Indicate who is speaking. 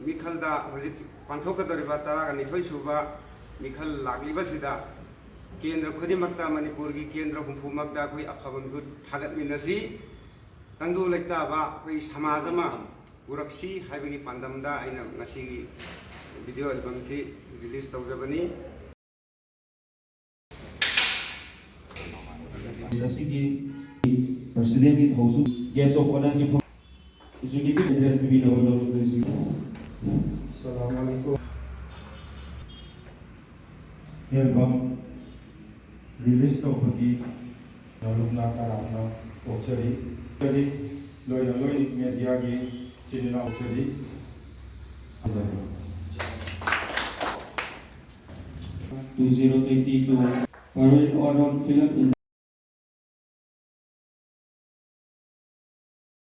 Speaker 1: मिखलदा हजिक पांथोकदरिबा तरागा निथोई सुबा मिखल लागिबसिदा केंद्र खुदिमक्ता मणिपुर की केंद्र हुंफुमक्ता कोई अफबमदु थागतमिनसी तंगदु लेक्ताबा कोई समाजमा पुरक्सी हाइबगी पांदमदा आइना ngasiगी वीडियो एल्बम से रिलीज तौजबनी
Speaker 2: ngasiगी president की थौसु guest of honor की executive address भी न होलो
Speaker 1: अस्सलाम वालेकुम
Speaker 3: एल्बम रिलीज तौबगी लुकना कराना ओक्सरी करी लोय मीडिया की चिन्ना ओक्सरी
Speaker 2: 2022 Parade Honor Film